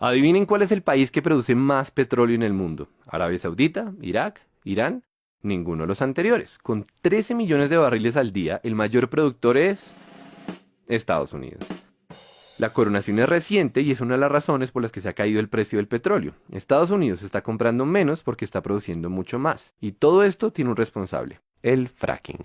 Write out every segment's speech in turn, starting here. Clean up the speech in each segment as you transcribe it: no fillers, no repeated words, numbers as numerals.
Adivinen cuál es el país que produce más petróleo en el mundo. ¿Arabia Saudita? ¿Irak? ¿Irán? Ninguno de los anteriores. Con 13 millones de barriles al día, el mayor productor es Estados Unidos. La coronación es reciente y es una de las razones por las que se ha caído el precio del petróleo. Estados Unidos está comprando menos porque está produciendo mucho más. Y todo esto tiene un responsable: el fracking.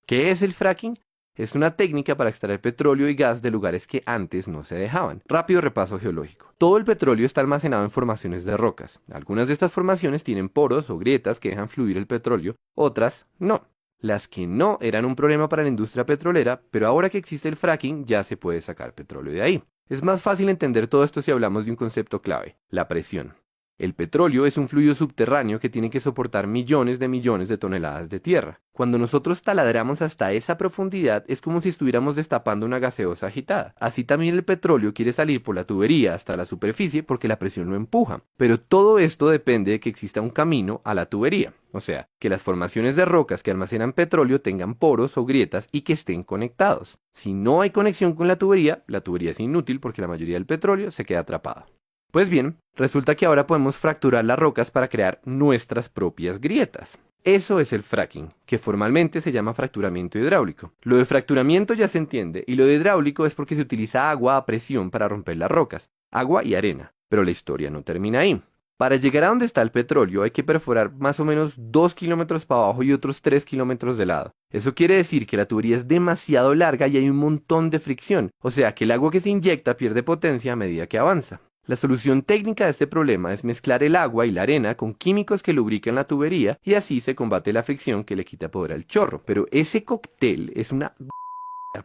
¿Qué es el fracking? Es una técnica para extraer petróleo y gas de lugares que antes no se dejaban. Rápido repaso geológico. Todo el petróleo está almacenado en formaciones de rocas. Algunas de estas formaciones tienen poros o grietas que dejan fluir el petróleo, otras no. Las que no eran un problema para la industria petrolera, pero ahora que existe el fracking ya se puede sacar petróleo de ahí. Es más fácil entender todo esto si hablamos de un concepto clave: la presión. El petróleo es un fluido subterráneo que tiene que soportar millones de toneladas de tierra. Cuando nosotros taladramos hasta esa profundidad es como si estuviéramos destapando una gaseosa agitada. Así también el petróleo quiere salir por la tubería hasta la superficie porque la presión lo empuja. Pero todo esto depende de que exista un camino a la tubería. O sea, que las formaciones de rocas que almacenan petróleo tengan poros o grietas y que estén conectados. Si no hay conexión con la tubería es inútil porque la mayoría del petróleo se queda atrapado. Pues bien, resulta que ahora podemos fracturar las rocas para crear nuestras propias grietas. Eso es el fracking, que formalmente se llama fracturamiento hidráulico. Lo de fracturamiento ya se entiende, y lo de hidráulico es porque se utiliza agua a presión para romper las rocas, agua y arena. Pero la historia no termina ahí. Para llegar a donde está el petróleo hay que perforar más o menos 2 kilómetros para abajo y otros 3 kilómetros de lado. Eso quiere decir que la tubería es demasiado larga y hay un montón de fricción, o sea que el agua que se inyecta pierde potencia a medida que avanza. La solución técnica de este problema es mezclar el agua y la arena con químicos que lubrican la tubería y así se combate la fricción que le quita poder al chorro. Pero ese cóctel es una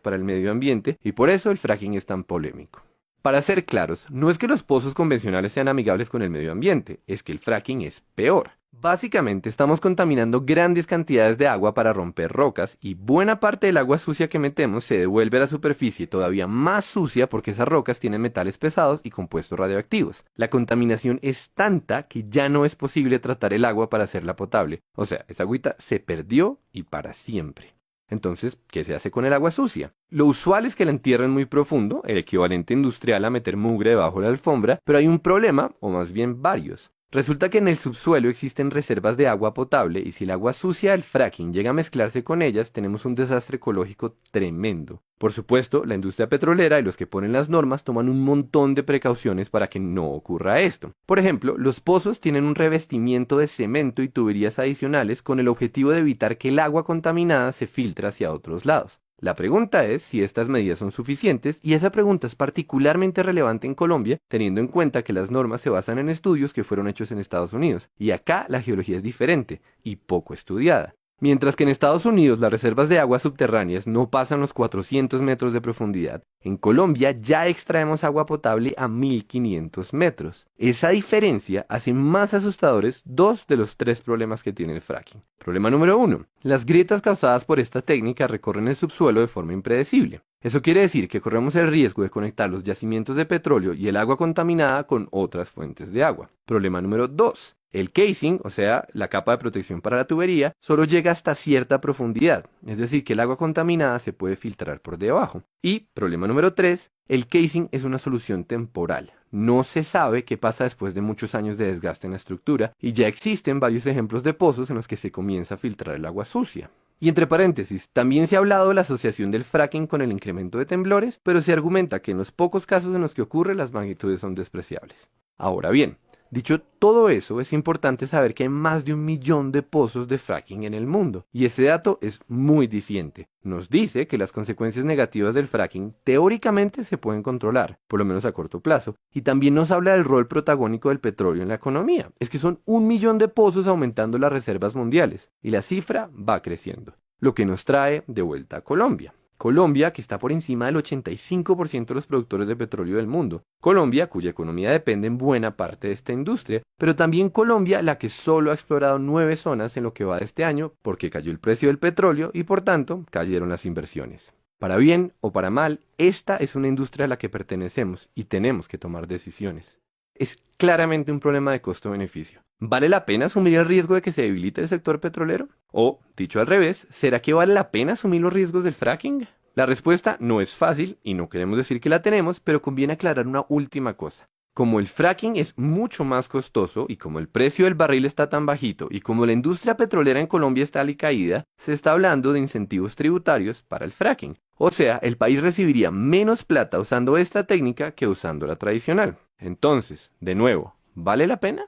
para el medio ambiente y por eso el fracking es tan polémico. Para ser claros, no es que los pozos convencionales sean amigables con el medio ambiente, es que el fracking es peor. Básicamente estamos contaminando grandes cantidades de agua para romper rocas y buena parte del agua sucia que metemos se devuelve a la superficie todavía más sucia porque esas rocas tienen metales pesados y compuestos radioactivos. La contaminación es tanta que ya no es posible tratar el agua para hacerla potable. O sea, esa agüita se perdió y para siempre. Entonces, ¿qué se hace con el agua sucia? Lo usual es que la entierren muy profundo, el equivalente industrial a meter mugre debajo de la alfombra, pero hay un problema, o más bien varios. Resulta que en el subsuelo existen reservas de agua potable y si el agua sucia del fracking llega a mezclarse con ellas, tenemos un desastre ecológico tremendo. Por supuesto, la industria petrolera y los que ponen las normas toman un montón de precauciones para que no ocurra esto. Por ejemplo, los pozos tienen un revestimiento de cemento y tuberías adicionales con el objetivo de evitar que el agua contaminada se filtre hacia otros lados. La pregunta es si estas medidas son suficientes y esa pregunta es particularmente relevante en Colombia teniendo en cuenta que las normas se basan en estudios que fueron hechos en Estados Unidos y acá la geología es diferente y poco estudiada. Mientras que en Estados Unidos las reservas de aguas subterráneas no pasan los 400 metros de profundidad, en Colombia ya extraemos agua potable a 1500 metros. Esa diferencia hace más asustadores dos de los tres problemas que tiene el fracking. Problema número 1. Las grietas causadas por esta técnica recorren el subsuelo de forma impredecible. Eso quiere decir que corremos el riesgo de conectar los yacimientos de petróleo y el agua contaminada con otras fuentes de agua. Problema número 2. El casing, o sea, la capa de protección para la tubería, solo llega hasta cierta profundidad, es decir, que el agua contaminada se puede filtrar por debajo. Y, problema número 3, el casing es una solución temporal. No se sabe qué pasa después de muchos años de desgaste en la estructura, y ya existen varios ejemplos de pozos en los que se comienza a filtrar el agua sucia. Y entre paréntesis, también se ha hablado de la asociación del fracking con el incremento de temblores, pero se argumenta que en los pocos casos en los que ocurre las magnitudes son despreciables. Ahora bien, dicho todo eso, es importante saber que hay más de 1 millón de pozos de fracking en el mundo, y ese dato es muy diciente. Nos dice que las consecuencias negativas del fracking teóricamente se pueden controlar, por lo menos a corto plazo, y también nos habla del rol protagónico del petróleo en la economía. Es que son 1 millón de pozos aumentando las reservas mundiales, y la cifra va creciendo, lo que nos trae de vuelta a Colombia. Colombia, que está por encima del 85% de los productores de petróleo del mundo. Colombia, cuya economía depende en buena parte de esta industria, pero también Colombia, la que solo ha explorado 9 zonas en lo que va de este año, porque cayó el precio del petróleo y por tanto cayeron las inversiones. Para bien o para mal, esta es una industria a la que pertenecemos y tenemos que tomar decisiones. Es claramente un problema de costo-beneficio. ¿Vale la pena asumir el riesgo de que se debilite el sector petrolero? O, dicho al revés, ¿será que vale la pena asumir los riesgos del fracking? La respuesta no es fácil y no queremos decir que la tenemos, pero conviene aclarar una última cosa. Como el fracking es mucho más costoso y como el precio del barril está tan bajito y como la industria petrolera en Colombia está alicaída, se está hablando de incentivos tributarios para el fracking. O sea, el país recibiría menos plata usando esta técnica que usando la tradicional. Entonces, de nuevo, ¿vale la pena?